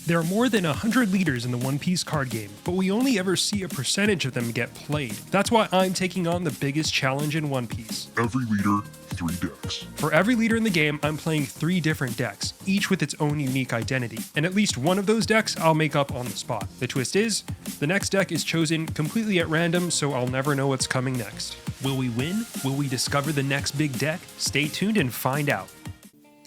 There are more than 100 leaders in the One Piece card game, but we only ever see a percentage of them get played. That's why I'm taking on the biggest challenge in One Piece. Every leader, 3 decks. For every leader in the game, I'm playing 3 different decks, each with its own unique identity. And at least one of those decks I'll make up on the spot. The twist is, the next deck is chosen completely at random, so I'll never know what's coming next. Will we win? Will we discover the next big deck? Stay tuned and find out.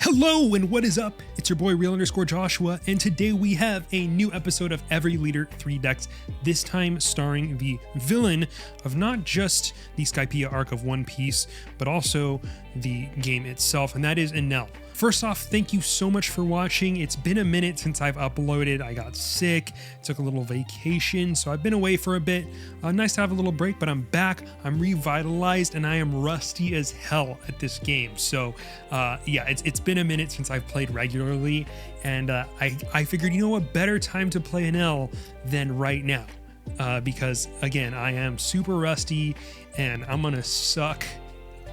Hello and what is up? It's your boy Real_Joshua, and today we have a new episode of Every Leader 3 Decks, this time starring the villain of not just the Skypiea arc of One Piece, but also the game itself, and that is Enel. First off, thank you so much for watching. It's been a minute since I've uploaded. I got sick, took a little vacation, so I've been away for a bit. Nice to have a little break, but I'm back, I'm revitalized, and I am rusty as hell at this game. So yeah, it's been a minute since I've played regularly, and I figured, you know what, better time to play Enel than right now. Because again, I am super rusty, and I'm gonna suck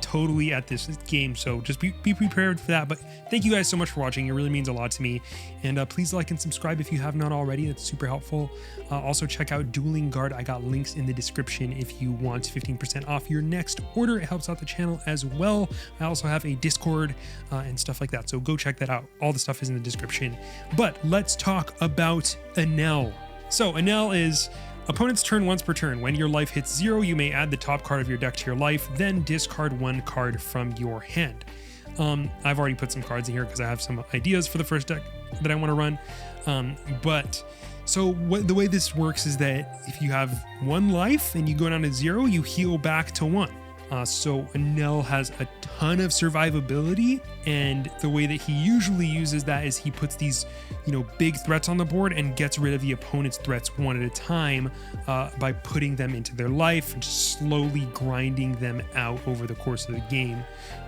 totally at this game, so just be prepared for that. But thank you guys so much for watching. It really means a lot to me, and please like and subscribe if you have not already. That's super helpful. Also check out Dueling Guard. I got links in the description if you want 15% off your next order. It helps out the channel as well. I also have a Discord and stuff like that, so go check that out. All the stuff is in the description. But let's talk about Enel. So Enel is opponent's turn once per turn. When your life hits 0, you may add the top card of your deck to your life, then discard 1 card from your hand. I've already put some cards in here because I have some ideas for the first deck that I want to run. The way this works is that if you have 1 life and you go down to 0, you heal back to 1. So Enel has a ton of survivability, and the way that he usually uses that is he puts these, big threats on the board and gets rid of the opponent's threats one at a time by putting them into their life and just slowly grinding them out over the course of the game,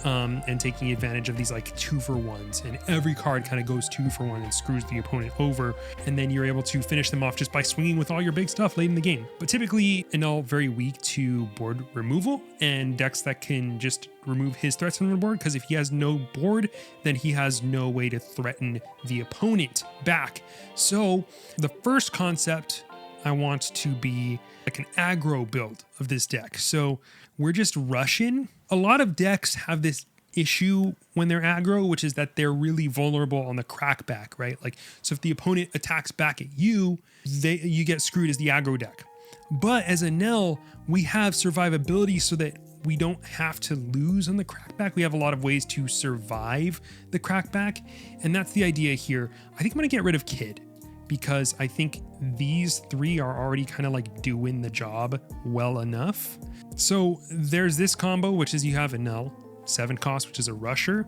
and taking advantage of these like 2-for-1s, and every card kind of goes 2-for-1 and screws the opponent over, and then you're able to finish them off just by swinging with all your big stuff late in the game. But typically Enel very weak to board removal and decks that can just remove his threats from the board, because if he has no board, then he has no way to threaten the opponent back. So the first concept I want to be like an aggro build of this deck. So we're just rushing. A lot of decks have this issue when they're aggro, which is that they're really vulnerable on the crackback, right? Like, so if the opponent attacks back at you, you get screwed as the aggro deck. But as Enel, we have survivability so that we don't have to lose on the crackback. We have a lot of ways to survive the crackback, and that's the idea here. I think I'm gonna get rid of Kid, because I think these 3 are already kind of like doing the job well enough. So there's this combo, which is you have Enel, 7 cost, which is a rusher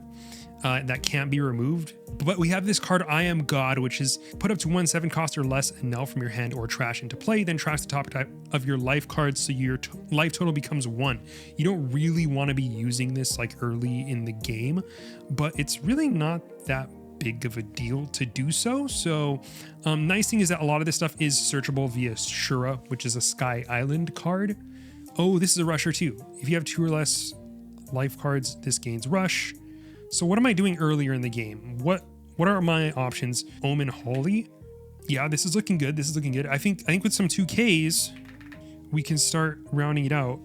that can't be removed. But we have this card, I Am God, which is put up to 1 7 cost or less Enel from your hand or trash into play, then trash the top type of your life cards, so your life total becomes 1. You don't really want to be using this like early in the game, but it's really not that big of a deal to do so. So nice thing is that a lot of this stuff is searchable via Shura, which is a Sky Island card. Oh, this is a rusher too. If you have 2 or less life cards, this gains rush. So what am I doing earlier in the game? What are my options? Omen Holy. Yeah, this is looking good. This is looking good. I think with some 2Ks, we can start rounding it out.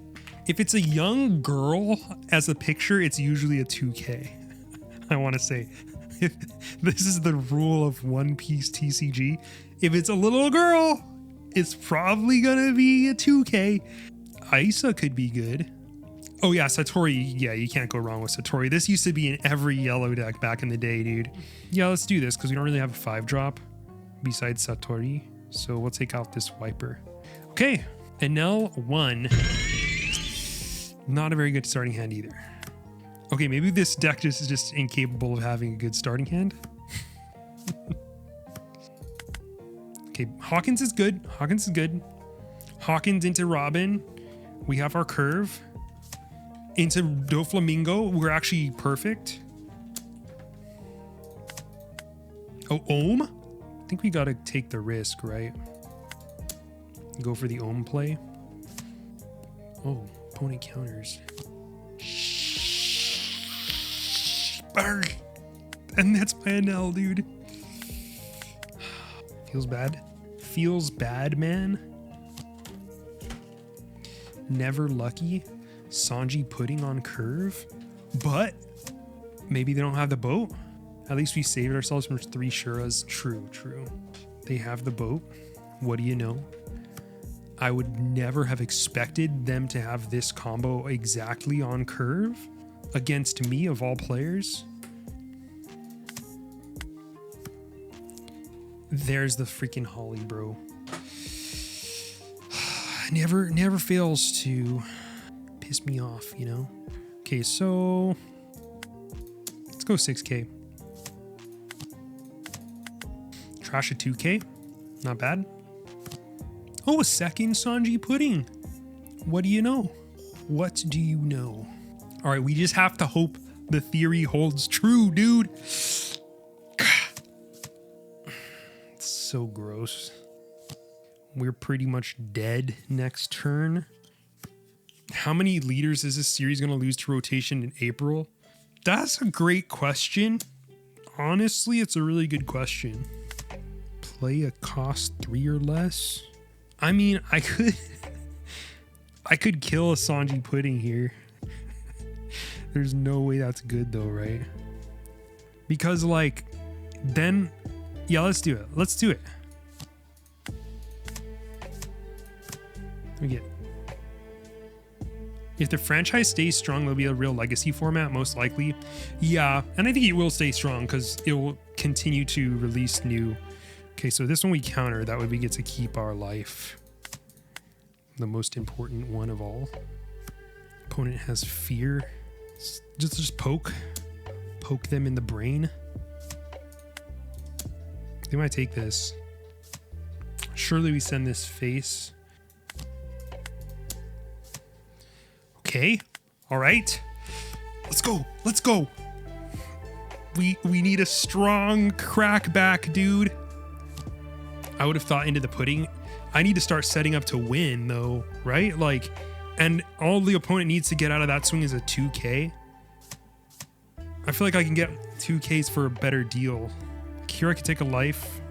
If it's a young girl as a picture, it's usually a 2K. I want to say, this is the rule of One Piece TCG. If it's a little girl, it's probably gonna be a 2K. Isa could be good. Oh yeah, Satori. Yeah, you can't go wrong with Satori. This used to be in every yellow deck back in the day, dude. Yeah, let's do this because we don't really have a 5-drop besides Satori. So we'll take out this Wiper. Okay, Enel 1. Not a very good starting hand either. Okay, maybe this deck is just incapable of having a good starting hand. Okay, Hawkins is good. Hawkins is good. Hawkins into Robin. We have our curve. Into Doflamingo, we're actually perfect. Oh, Ohm? I think we gotta take the risk, right? Go for the Ohm play. Oh, opponent counters. Burn! And that's my Enel, dude. Feels bad. Feels bad, man. Never lucky. Sanji pudding on curve. But maybe they don't have the boat. At least we saved ourselves from 3 Shuras. True, true. They have the boat. What do you know? I would never have expected them to have this combo exactly on curve against me of all players. There's the freaking Holly, bro. Never fails to piss me off, you know? Okay, so let's go 6K. Trash a 2K. Not bad. Oh, a second Sanji pudding. What do you know? What do you know? All right, we just have to hope the theory holds true, dude. It's so gross. We're pretty much dead next turn. How many leaders is this series going to lose to rotation in April? That's a great question. Honestly, it's a really good question. Play a cost 3 or less. I mean, I could kill a Sanji pudding here. There's no way that's good though, right? Because like, then, yeah, let's do it. Let's do it. We get. If the franchise stays strong, there'll be a real legacy format, most likely. Yeah, and I think it will stay strong because it will continue to release new. Okay, so this one we counter. That way we get to keep our life. The most important one of all. Opponent has fear. Just poke them in the brain. They might take this. Surely we send this face. Okay. All right. Let's go. Let's go. We need a strong crackback, dude. I would have thought into the pudding. I need to start setting up to win though, right? Like, and all the opponent needs to get out of that swing is a 2K. I feel like I can get 2Ks for a better deal. Here I could take a life,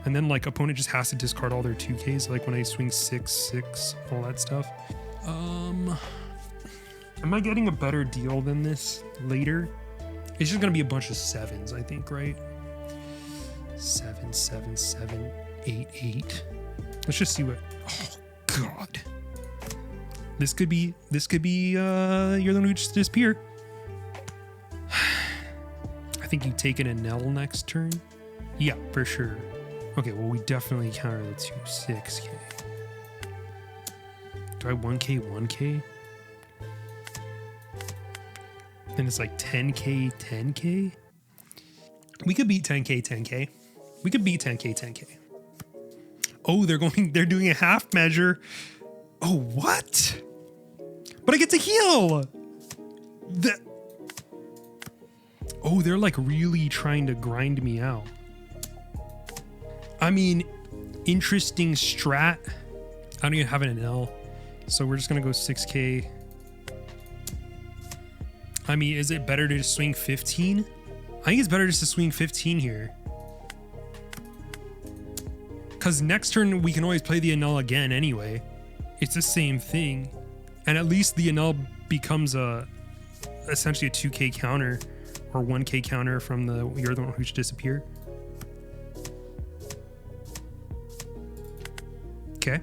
and then like opponent just has to discard all their 2Ks, like when I swing 6, all that stuff. Am I getting a better deal than this later? It's just gonna be a bunch of 7s, I think, right? 7, 7, 7, 8, 8. Let's just see what. Oh God. This could be. You're the one who just disappeared. I think you take an Enel next turn. Yeah, for sure. Okay, well we definitely counter the 2 6K. Do I 1K? Then it's like 10K. We could beat 10K. We could beat 10K. Oh, they're doing a half measure. Oh, what? But I get to heal. Oh, they're like really trying to grind me out. I mean, interesting strat. I don't even have an Enel, so we're just gonna go 6K. I mean, is it better to just swing 15? I think it's better just to swing 15 here. Because next turn we can always play the Enel again anyway. It's the same thing. And at least the Enel becomes essentially a 2K counter or 1K counter from the you're the one who should disappear. Okay.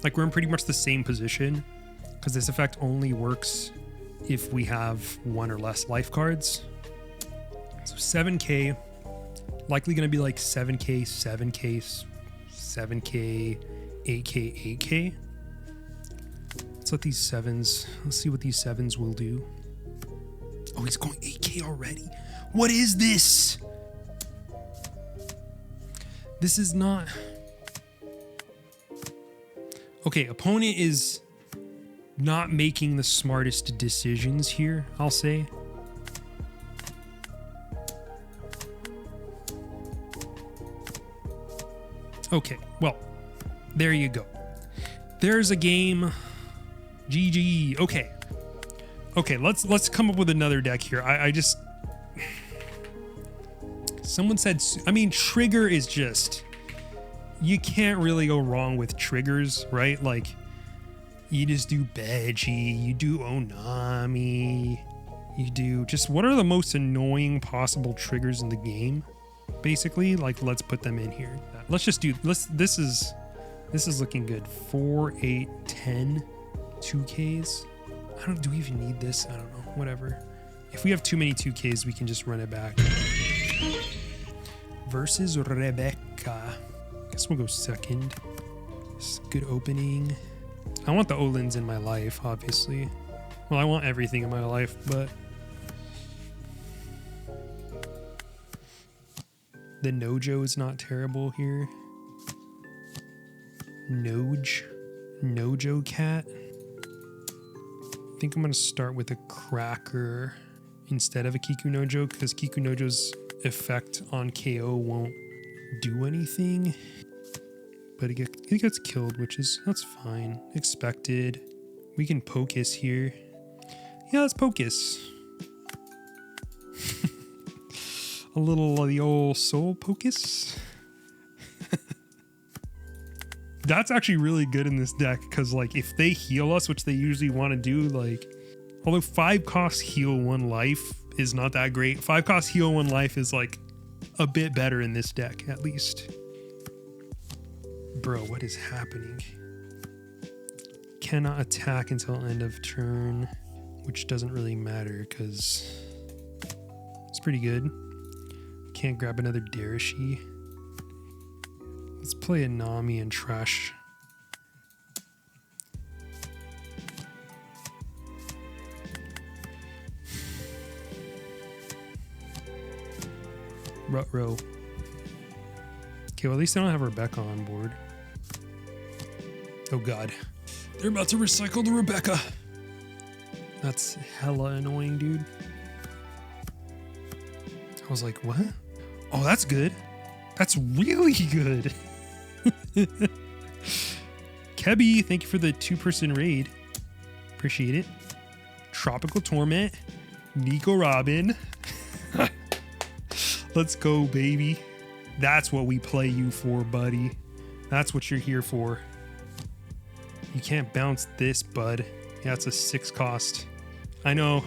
Like we're in pretty much the same position because this effect only works if we have 1 or less life cards. So 7K, likely going to be like 7K, 7K, 7K, 8K, 8K. Let's let these 7s, let's see what these 7s will do. Oh, he's going 8K already. What is this? This is not... Okay, opponent is not making the smartest decisions here, I'll say. Okay, well, there you go. There's a game. GG. Okay, let's come up with another deck here. I just Someone said, I mean, trigger is just, you can't really go wrong with triggers, right? Like, you just do Beji, you do Onami, you do just, what are the most annoying possible triggers in the game? Basically, like, let's put them in here. Let's just do, this is looking good. 4, 8, 10, 2Ks. Do we even need this? I don't know, whatever. If we have too many 2Ks, we can just run it back. Versus Rebecca. Guess we'll go second. This is a good opening. I want the Olins in my life, obviously. Well, I want everything in my life, but the Nojo is not terrible here. Nojo cat. I think I'm gonna start with a Cracker instead of a Kiku Nojo, because Kiku Nojo's effect on KO won't do anything. But it gets killed, that's fine. Expected. We can Pocus here. Yeah, let's Pocus. A little of the old soul Pocus. That's actually really good in this deck, because like if they heal us, which they usually want to do, like, although 5 cost heal 1 life is not that great. 5 cost heal 1 life is like a bit better in this deck, at least. Bro, what is happening? Cannot attack until end of turn, which doesn't really matter because it's pretty good. Can't grab another Darishi. Let's play a Nami and trash. Rutro. Okay, well at least I don't have Rebecca on board. Oh god. They're about to recycle the Rebecca. That's hella annoying, dude. I was like, what? Oh, that's good. That's really good. Kebby, thank you for the 2-person raid. Appreciate it. Tropical Torment. Nico Robin. Let's go, baby. That's what we play you for, buddy. That's what you're here for. You can't bounce this, bud. Yeah, it's a 6 cost. I know.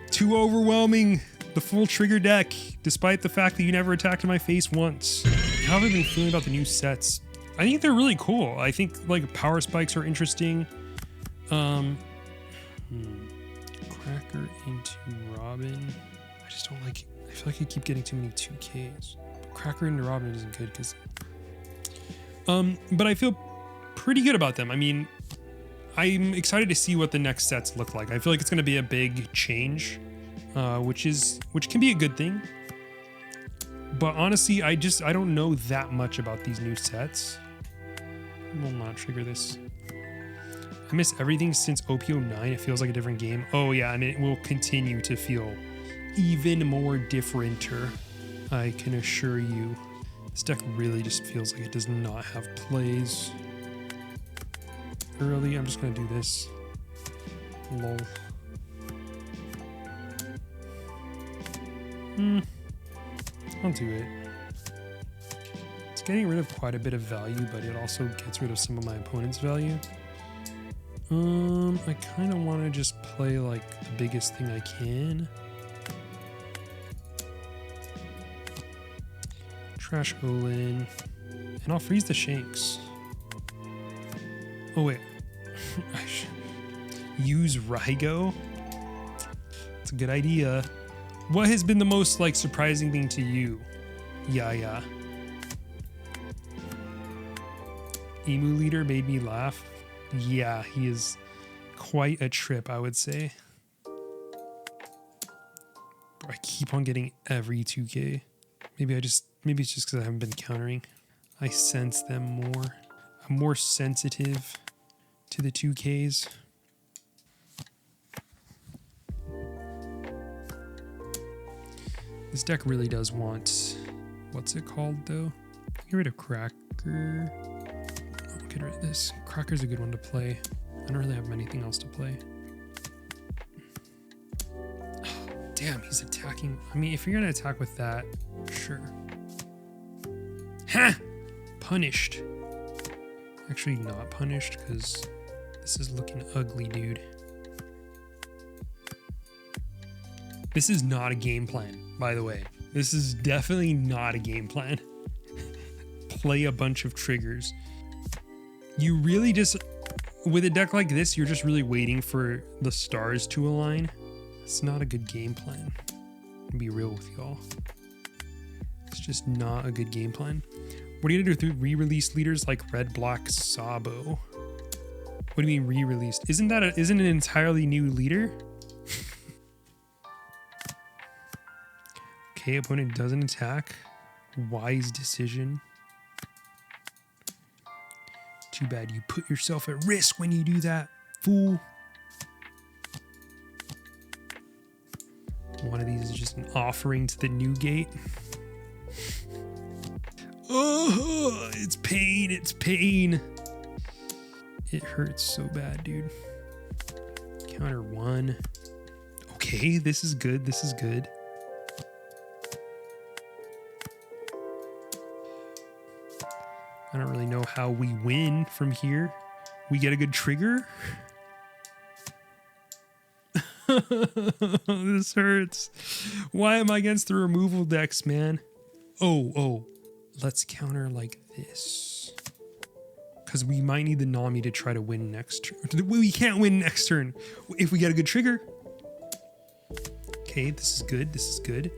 Too overwhelming. The full trigger deck, despite the fact that you never attacked in my face once. How have I been feeling about the new sets? I think they're really cool. I think like power spikes are interesting. Cracker into Robin. I just don't like, I feel like I keep getting too many 2Ks. Cracker into Robin isn't good because but I feel pretty good about them. I mean, I'm excited to see what the next sets look like. I feel like it's going to be a big change, which can be a good thing. But honestly, I don't know that much about these new sets. Will not trigger this. I miss everything since OP09. It feels like a different game. Oh yeah, and it will continue to feel even more differenter. I can assure you. This deck really just feels like it does not have plays. Early, I'm just gonna do this. Lol. I'll do it. It's getting rid of quite a bit of value, but it also gets rid of some of my opponent's value. I kind of want to just play like the biggest thing I can. Trash Olin. And I'll freeze the Shanks. Oh wait. I should use Rygo? It's a good idea. What has been the most like surprising thing to you? Yeah. Emu Leader made me laugh. Yeah, he is quite a trip, I would say. I keep on getting every 2K. Maybe it's just because I haven't been countering. I sense them more. I'm more sensitive to the 2Ks. This deck really does want, what's it called though? Get rid of Cracker. I'll get rid of this. Cracker's a good one to play. I don't really have anything else to play. Damn, he's attacking. I mean, if you're gonna attack with that, sure. Ha! Punished. Actually not punished, because this is looking ugly, dude. This is not a game plan, by the way. This is definitely not a game plan. Play a bunch of triggers. You really just, with a deck like this, you're just really waiting for the stars to align. It's not a good game plan. I'll be real with y'all. It's just not a good game plan. What are you gonna do with re-release leaders like Red, Black, Sabo? What do you mean re-released? Isn't it an entirely new leader? Okay, opponent doesn't attack. Wise decision. Too bad you put yourself at risk when you do that, fool. One of these is just an offering to the new gate. Oh, it's pain, it's pain. It hurts so bad, dude. Counter 1. Okay, this is good, this is good. I don't really know how we win from here. We get a good trigger. This hurts. Why am I against the removal decks, man? Oh. Let's counter like this. Because we might need the Nami to try to win next turn. We can't win next turn if we get a good trigger. Okay, this is good. This is good.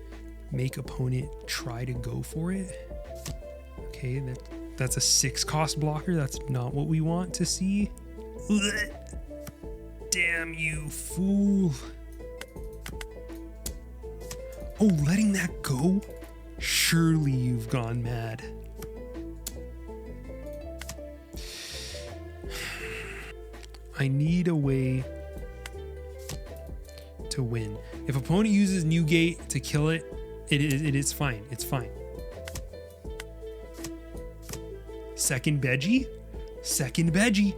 Make opponent try to go for it. Okay, that's a 6-cost blocker. That's not what we want to see. Damn you, fool. Oh, letting that go? Surely you've gone mad. I need a way to win. If opponent uses New Gate to kill it, it is fine. It's fine. Second veggie? Second veggie.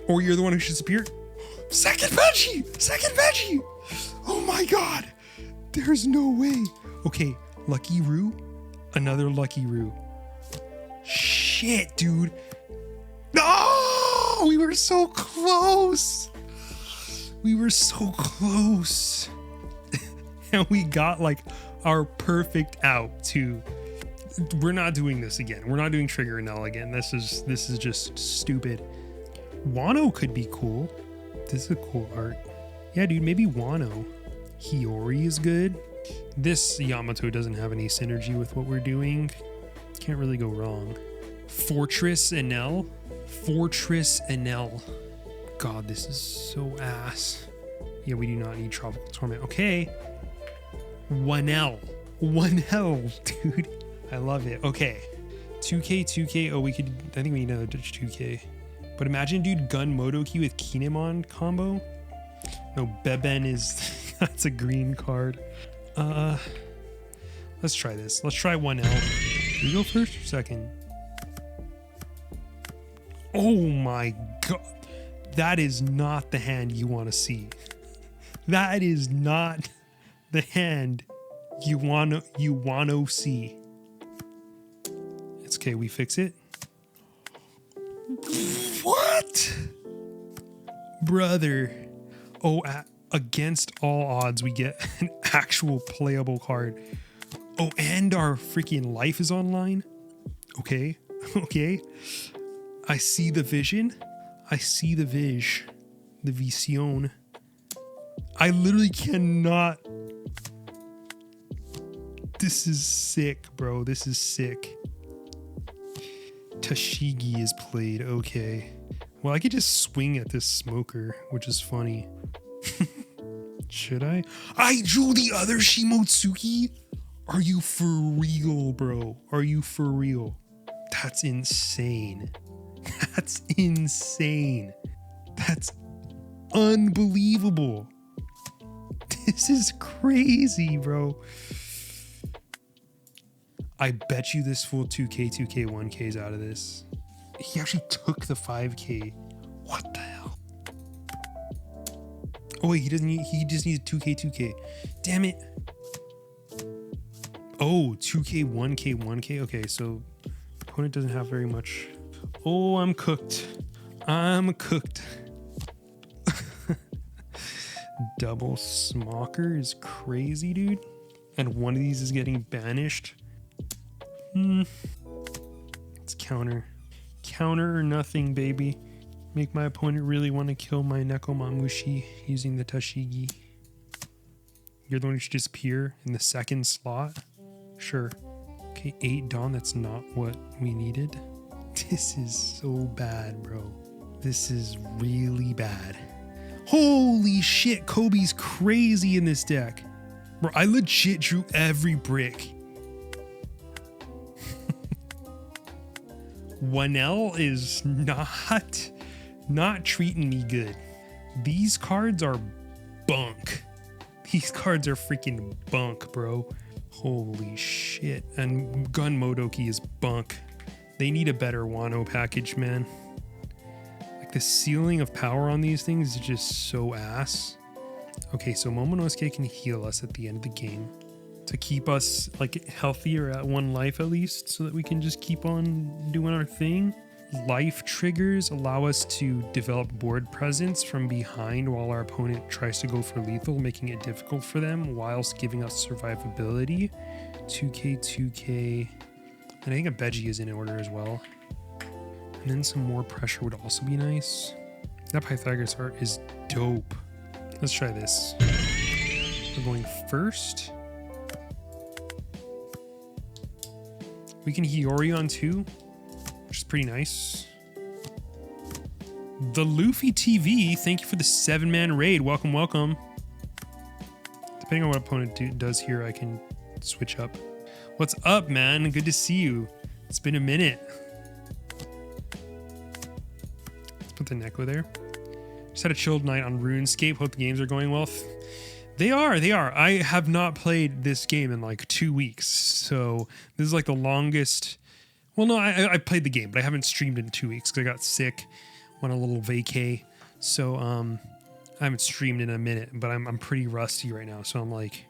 Or you're the one who should disappear. Second veggie! Second veggie! Oh my god! There's no way. Okay, Lucky Roo. Another Lucky Roo. Shit, dude. No! We were so close. We were so close. And we got like our perfect out too. We're not doing this again. We're not doing Trigger Enel again. This is just stupid. Wano could be cool. This is a cool art. Yeah, dude, maybe Wano. Hiyori is good. This Yamato doesn't have any synergy with what we're doing. Can't really go wrong. Fortress Enel. Fortress Enel. God, this is so ass. Yeah, we do not need Tropical Torment. Okay. WANEL. WANEL, dude. I love it. Okay. 2K. Oh, I think we need another 2K. But imagine, dude, Gun Modoki with Kinemon combo. No, Beben is... That's a green card. Let's try this. Let's try 1L. Do you go first or second? Oh my god. That is not the hand you want to see. That is not the hand you want to see. It's okay, we fix it. What? Brother. Oh, against all odds, we get an actual playable card. Oh, and our freaking life is online. Okay. Okay. I see the vision. I see the vision. The vision. I literally cannot. This is sick, bro. This is sick. Tashigi is played. Okay. Well, I could just swing at this smoker, which is funny. Should I? I drew the other Shimotsuki? Are you for real, bro? Are you for real? That's insane. That's insane. That's unbelievable. This is crazy, bro. I bet you this full 2K, 1K's out of this. He actually took the 5K. What the hell? Oh wait, he doesn't need, he just needs 2k. Damn it. Oh, 2k, 1k, 1k. Okay, so opponent doesn't have very much. Oh, I'm cooked. I'm cooked. Double smocker is crazy, dude. And one of these is getting banished. It's counter. Counter or nothing, baby. Make my opponent really want to kill my Nekomamushi using the Tashigi. You're the one who should disappear in the second slot? Sure. Okay, 8 Dawn, that's not what we needed. This is so bad, bro. This is really bad. Holy shit, Kobe's crazy in this deck. Bro, I legit drew every brick. WANEL is not treating me good. These cards are bunk. These cards are freaking bunk, bro. Holy shit. And Gun Modoki is bunk. They need a better Wano package, man. Like the ceiling of power on these things is just so ass. Okay, so Momonosuke can heal us at the end of the game to keep us like healthier at 1 life at least, so that we can just keep on doing our thing. Life triggers allow us to develop board presence from behind while our opponent tries to go for lethal, making it difficult for them whilst giving us survivability. 2k. And I think a Veggie is in order as well. And then some more pressure would also be nice. That Pythagoras art is dope. Let's try this. We're going first. We can Hiyori on 2, which is pretty nice. The Luffy TV, thank you for the 7-man raid. Welcome, welcome. Depending on what opponent does here, I can switch up. What's up, man? Good to see you. It's been a minute. Let's put the Neko there. Just had a chilled night on RuneScape. Hope the games are going well. They are. I have not played this game in like 2 weeks. So this is like the longest. Well, no, I played the game, but I haven't streamed in 2 weeks because I got sick, went on a little vacay. So I haven't streamed in a minute, but I'm pretty rusty right now. So I'm like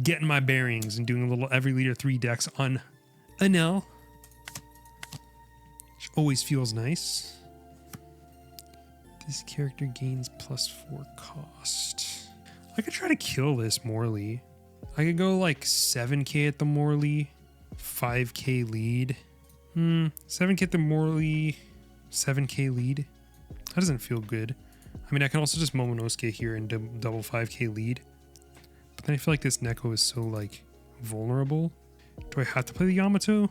getting my bearings and doing a little every leader 3 decks on Enel, which always feels nice. This character gains +4 cost. I could try to kill this Morley. I could go like 7k at the Morley, 5k lead. 7k at the Morley, 7k lead. That doesn't feel good. I mean, I can also just Momonosuke here and double 5k lead. But then I feel like this Neko is so like vulnerable. Do I have to play the Yamato?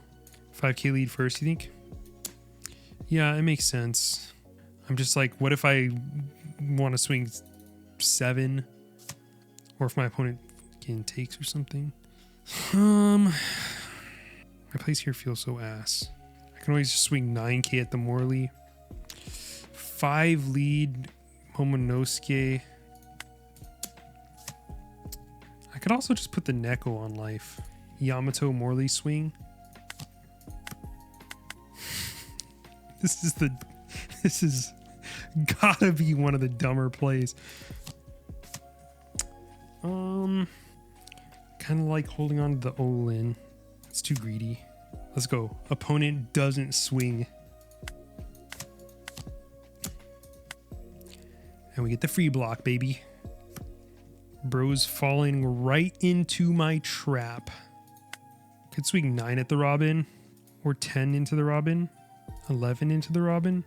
5k lead first, you think? Yeah, it makes sense. I'm just like, what if I want to swing 7? Or if my opponent again takes or something. My place here feels so ass. I can always just swing 9k at the Morley. 5 lead Momonosuke. I could also just put the Neko on life. Yamato Morley swing. This is gotta be one of the dumber plays. Kind of like holding on to the Olin. It's too greedy. Let's go. Opponent doesn't swing. And we get the free block, baby. Bro's falling right into my trap. Could swing 9 at the Robin. Or 10 into the Robin. 11 into the Robin.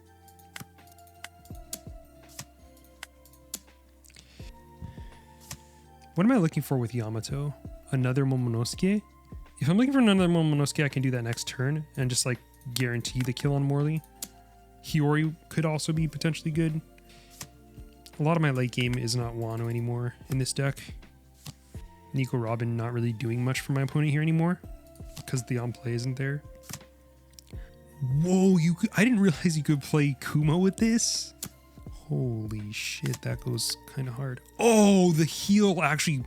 What am I looking for with Yamato? Another Momonosuke? If I'm looking for another Momonosuke, I can do that next turn and just like guarantee the kill on Morley. Hiyori could also be potentially good. A lot of my late game is not Wano anymore in this deck. Nico Robin not really doing much for my opponent here anymore because the on play isn't there. Whoa, I didn't realize you could play Kumo with this. Holy shit, that goes kind of hard. Oh, the heal actually,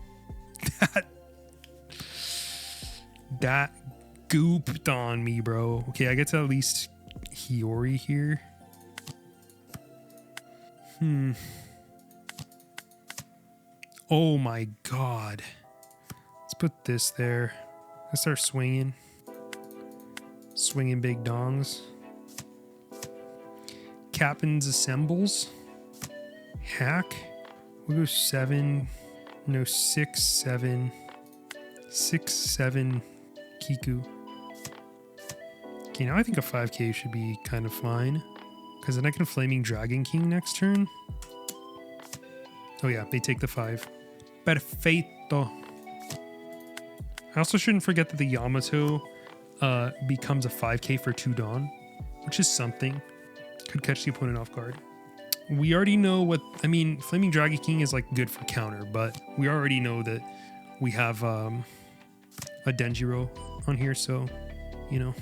that gooped on me, bro. Okay, I get to at least Hiyori here. Oh my god. Let's put this there. Let's start swinging. Swinging big dongs. Captain's assembles. Hack. We'll go 7. No, 6, 7. 6, 7. Kiku. Okay, now I think a 5k should be kind of fine. Because then I can Flaming Dragon King next turn. Oh yeah, they take the 5. Perfeito. I also shouldn't forget that the Yamato becomes a 5k for 2 Dawn, which is something. Could catch the opponent off guard. We already know what, I mean, Flaming Dragon King is like good for counter, but we already know that we have a Denjiro on here, so, you know.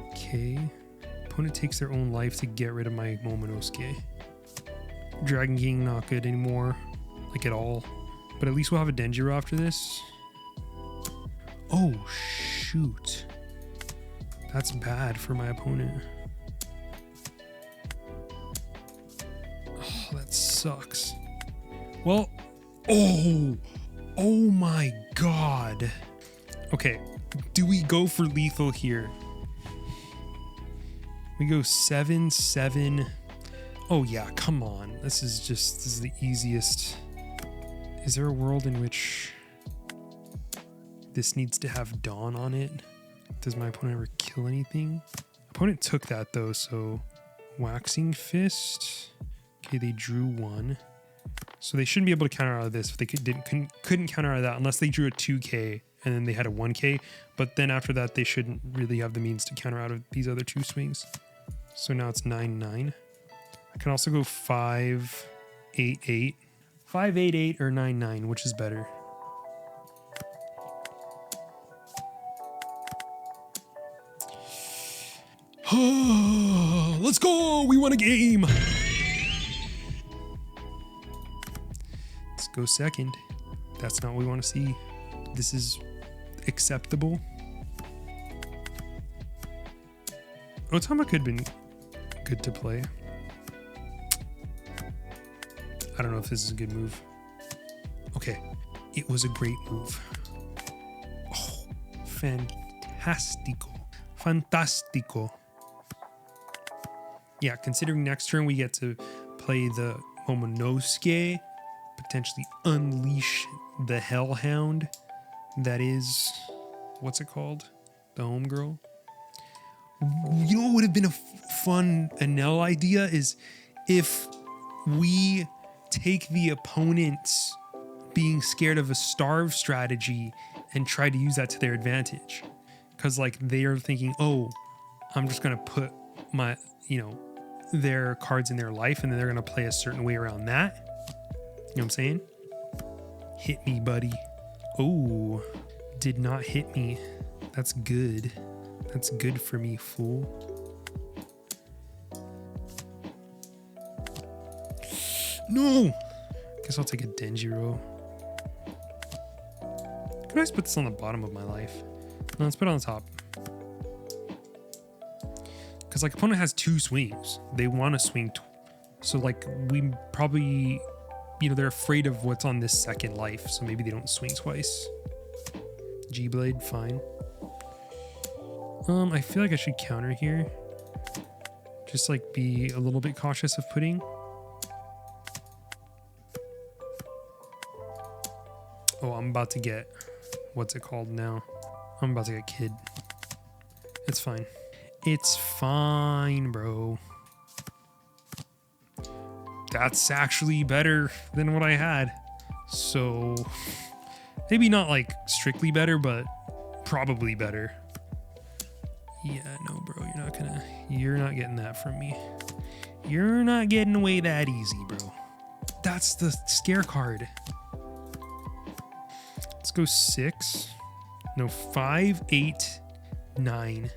Okay. Opponent takes their own life to get rid of my Momonosuke. Dragon King not good anymore, like at all. But at least we'll have a Denjiro after this. Oh, shoot. That's bad for my opponent. Oh, that sucks. Well, oh my god. Okay, do we go for lethal here? We go 7, 7. Oh yeah, come on. This is the easiest. Is there a world in which this needs to have Dawn on it? Does my opponent ever kill anything? Opponent took that though, so Waxing Fist. Okay, they drew 1. So they shouldn't be able to counter out of this. If they couldn't counter out of that unless they drew a 2k and then they had a 1k. But then after that, they shouldn't really have the means to counter out of these other 2 swings. So now it's 9, 9. I can also go 5, 8, 8. 5, 8, 8 or 9, 9, which is better? Let's go! We won a game! Let's go second. That's not what we want to see. This is acceptable. Otama could have been good to play. I don't know if this is a good move. Okay, it was a great move. Oh, fantastico. Fantastico. Yeah, considering next turn we get to play the Momonosuke, potentially unleash the Hellhound. That is, what's it called? The homegirl. You know what would have been a fun Enel idea is if we take the opponent's being scared of a starve strategy and try to use that to their advantage. Because like they are thinking, oh, I'm just going to put my, you know, their cards in their life and then they're going to play a certain way around that. You know what I'm saying? Hit me, buddy. Oh, did not hit me. That's good. That's good for me, fool. No! Guess I'll take a Denjiro. Could I just put this on the bottom of my life? No, let's put it on the top. Because like opponent has 2 swings. They want to swing. So like we probably, you know, they're afraid of what's on this second life. So maybe they don't swing twice. G-Blade, fine. I feel like I should counter here. Just like be a little bit cautious of putting. Oh, I'm about to get, what's it called now? I'm about to get kid. It's fine. It's fine, bro. That's actually better than what I had. So maybe not like strictly better, but probably better. Yeah, no, bro, you're not getting that from me. You're not getting away that easy, bro. That's the scare card. Let's go 6. No, 5, 8, 9.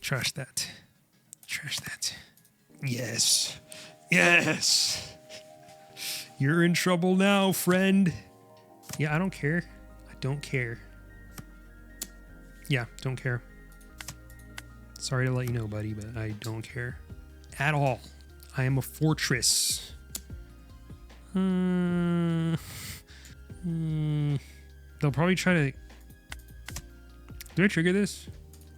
Trash that. Trash that. Yes. Yes. You're in trouble now, friend. Yeah, I don't care. I don't care. Yeah, don't care. Sorry to let you know, buddy, but I don't care at all. I am a fortress. They'll probably try to... Do I trigger this?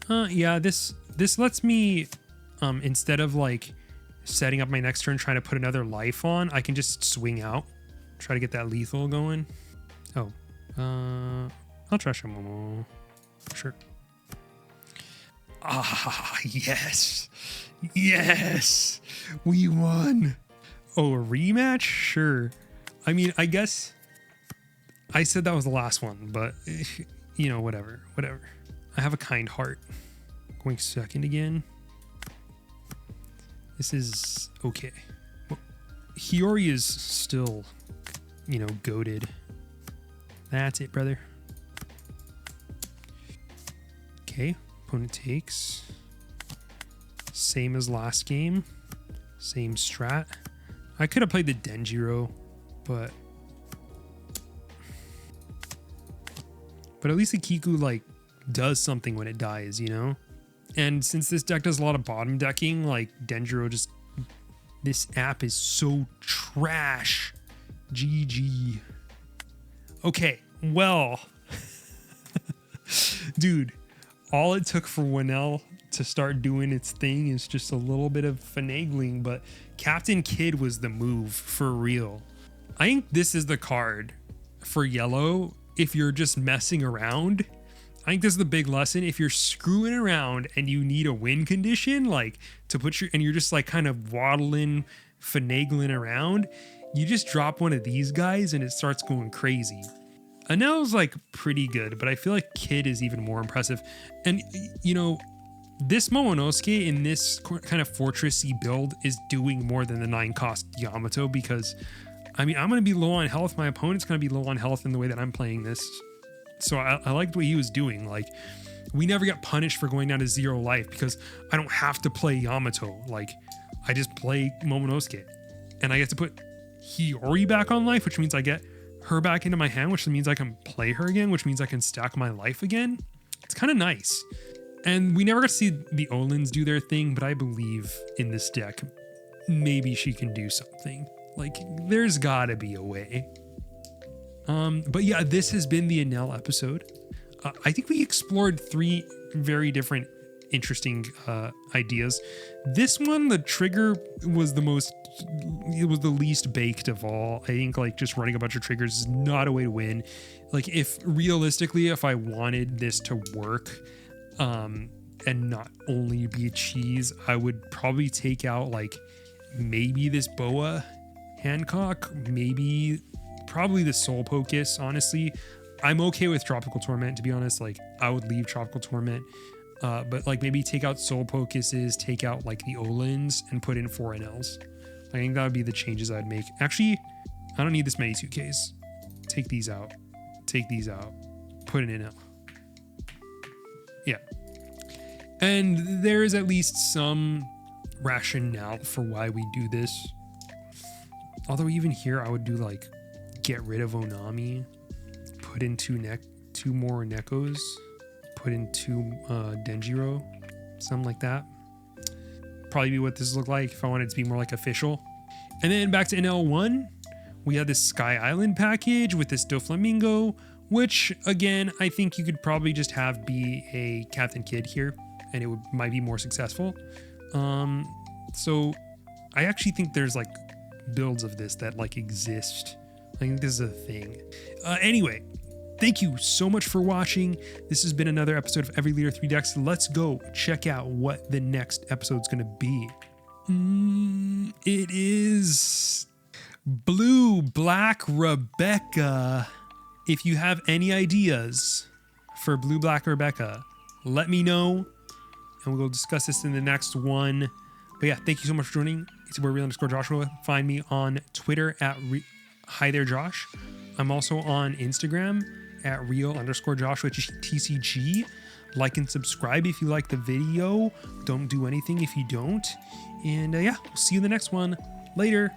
Yeah, this lets me, instead of like setting up my next turn, trying to put another life on, I can just swing out, try to get that lethal going. Oh, I'll trash him Momo. Sure. Ah, yes. Yes. We won. Oh, a rematch? Sure. I mean, I guess I said that was the last one, but you know, whatever. I have a kind heart. Going second again. This is okay. Well, Hiyori is still, you know, goated. That's it, brother. Okay. Opponent takes. Same as last game. Same strat. I could have played the Denjiro, but at least the Kiku like does something when it dies, you know? And since this deck does a lot of bottom decking, like Denjiro just... This app is so trash. GG. Okay, well... Dude, all it took for WANEL to start doing its thing is just a little bit of finagling, but Captain Kid was the move for real. I think this is the card for yellow if you're just messing around. I think this is the big lesson. If you're screwing around and you need a win condition, like to put your, and you're just like kind of waddling, finagling around, you just drop one of these guys and it starts going crazy. Enel's like pretty good, but I feel like Kid is even more impressive. And you know, this Momonosuke in this kind of fortressy build is doing more than the 9-cost Yamato, because I mean, I'm going to be low on health. My opponent's going to be low on health in the way that I'm playing this. So I liked what he was doing. Like, we never get punished for going down to 0 life because I don't have to play Yamato. Like, I just play Momonosuke. And I get to put Hiyori back on life, which means I get her back into my hand, which means I can play her again, which means I can stack my life again. It's kind of nice. And we never got to see the Olins do their thing, but I believe in this deck, maybe she can do something. Like, there's gotta be a way. But yeah, this has been the Enel episode. I think we explored 3 very different, interesting ideas. This one, the trigger was the least baked of all. I think like just running a bunch of triggers is not a way to win. Like, if realistically, if I wanted this to work, and not only be a cheese, I would probably take out like maybe this Boa Hancock, probably the Soul Pocus. Honestly, I'm okay with Tropical Torment, to be honest. Like, I would leave Tropical Torment, but like maybe take out Soul Pocuses, take out like the Olins, and put in 4 Enels. I think that would be the changes I'd make. Actually, I don't need this many suitcases. Take these out, put an Enel. Yeah. And there is at least some rationale for why we do this. Although even here, I would do like get rid of Onami, put in 2 more Nekos, put in 2 Denjiro, something like that. Probably be what this looked like if I wanted it to be more like official. And then back to NL1, we had this Sky Island package with this Doflamingo, which again, I think you could probably just have be a Captain Kid here and it might be more successful. So I actually think there's like builds of this that like exist. I think this is a thing. Anyway, thank you so much for watching. This has been another episode of Every Leader 3 Decks. Let's go check out what the next episode's gonna be. It is Blue Black Rebecca. If you have any ideas for Blue Black Rebecca, let me know and we'll discuss this in the next one. But yeah, thank you so much for joining. It's @real_Joshua. Find me on Twitter at Hi There Josh. I'm also on Instagram at @real_Joshua TCG. Like and subscribe if you like the video. Don't do anything if you don't. And yeah, we'll see you in the next one. Later.